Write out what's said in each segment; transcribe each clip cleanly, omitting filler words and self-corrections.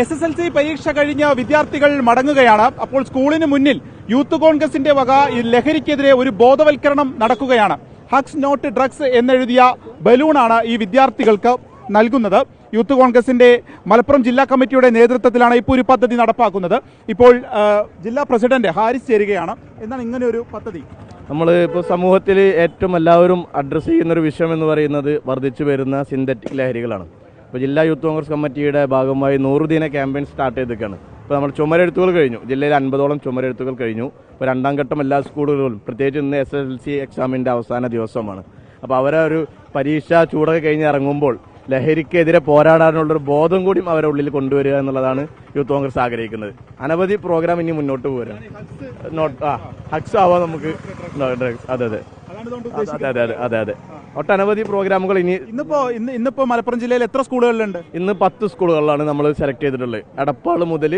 SSLC പരീക്ഷ കഴിഞ്ഞ വിദ്യാർത്ഥികൾ മടങ്ങുകയാണ്. അപ്പോൾ സ്കൂളിന് മുന്നിൽ യൂത്ത് കോൺഗ്രസിന്റെ വക ലഹരിക്കെതിരെ ഒരു ബോധവൽക്കരണം നടക്കുകയാണ്. ഹഗ്സ് നോട്ട് ഡ്രഗ്സ് എന്നെഴുതിയ ബലൂണാണ് ഈ വിദ്യാർത്ഥികൾക്ക് നൽകുന്നത്. യൂത്ത് കോൺഗ്രസിന്റെ മലപ്പുറം ജില്ലാ കമ്മിറ്റിയുടെ നേതൃത്വത്തിലാണ് ഇപ്പോൾ ഒരു പദ്ധതി നടപ്പാക്കുന്നത്. ഇപ്പോൾ ജില്ലാ പ്രസിഡന്റ് ഹാരിസ് ചേരുകയാണ്. എന്താണ് ഇങ്ങനെ ഒരു പദ്ധതി? നമ്മൾ ഇപ്പോൾ സമൂഹത്തിൽ ഏറ്റവും എല്ലാവരും അഡ്രസ്സ് ചെയ്യുന്നൊരു വിഷയം എന്ന് പറയുന്നത് വർദ്ധിച്ചു വരുന്ന സിന്തറ്റിക് ലഹരികളാണ്. ഇപ്പോൾ ജില്ലാ യൂത്ത് കോൺഗ്രസ് കമ്മിറ്റിയുടെ ഭാഗമായി 100 ദിന ക്യാമ്പയിൻ സ്റ്റാർട്ട് ചെയ്തിരിക്കുകയാണ്. ഇപ്പോൾ നമ്മൾ ചുമരെഴുത്തുകൾ കഴിഞ്ഞു. ജില്ലയിൽ 50ഓളം ചുമരെഴുത്തുകൾ കഴിഞ്ഞു. ഇപ്പോൾ 2ാം ഘട്ടം എല്ലാ സ്കൂളുകളിലും, പ്രത്യേകിച്ച് ഇന്ന് SSLC എക്സാമിൻ്റെ അവസാന ദിവസമാണ്. അപ്പോൾ അവരെ ഒരു പരീക്ഷ ചൂടൊക്കെ കഴിഞ്ഞ് ഇറങ്ങുമ്പോൾ ലഹരിക്കെതിരെ പോരാടാനുള്ളൊരു ബോധം കൂടി അവരുടെ ഉള്ളിൽ കൊണ്ടുവരിക എന്നുള്ളതാണ് യൂത്ത് കോൺഗ്രസ് ആഗ്രഹിക്കുന്നത്. അനവധി പ്രോഗ്രാം ഇനി മുന്നോട്ട് പോരാ. ഹഗ്സ് ആവാം നമുക്ക്. അതെ ഒട്ടനവധി പ്രോഗ്രാമുകൾ ഇന്നിപ്പോ മലപ്പുറം ജില്ലയിൽ എത്ര സ്കൂളുകളിലുണ്ട്? ഇന്ന് 10 സ്കൂളുകളിലാണ് നമ്മൾ സെലക്ട് ചെയ്തിട്ടുള്ളത്. എടപ്പാൾ മുതൽ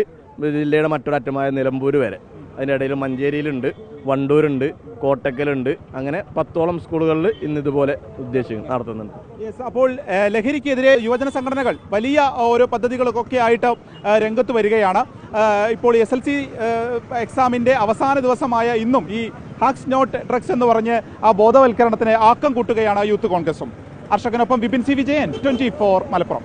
ജില്ലയുടെ മറ്റൊരറ്റമായ നിലമ്പൂർ വരെ. അതിൻ്റെ ഇടയിൽ മഞ്ചേരിയിലുണ്ട്, വണ്ടൂരുണ്ട്, കോട്ടക്കലുണ്ട്. അങ്ങനെ 10ഓളം സ്കൂളുകളിൽ ഇന്ന് ഇതുപോലെ നടത്തുന്നുണ്ട്. അപ്പോൾ ലഹരിക്കെതിരെ യുവജന സംഘടനകൾ വലിയ ഓരോ പദ്ധതികളൊക്കെ ആയിട്ട് രംഗത്ത് വരികയാണ്. ഇപ്പോൾ SSLC എക്സാമിൻ്റെ അവസാന ദിവസമായ ഇന്നും ഈ ഹഗ്സ് നോട്ട് ഡ്രഗ്സ് എന്ന് പറഞ്ഞ് ആ ബോധവൽക്കരണത്തിന് ആക്കം കൂട്ടുകയാണ് യൂത്ത് കോൺഗ്രസും. അർഷകനൊപ്പം വിപിൻ സി വിജയൻ, 24 മലപ്പുറം.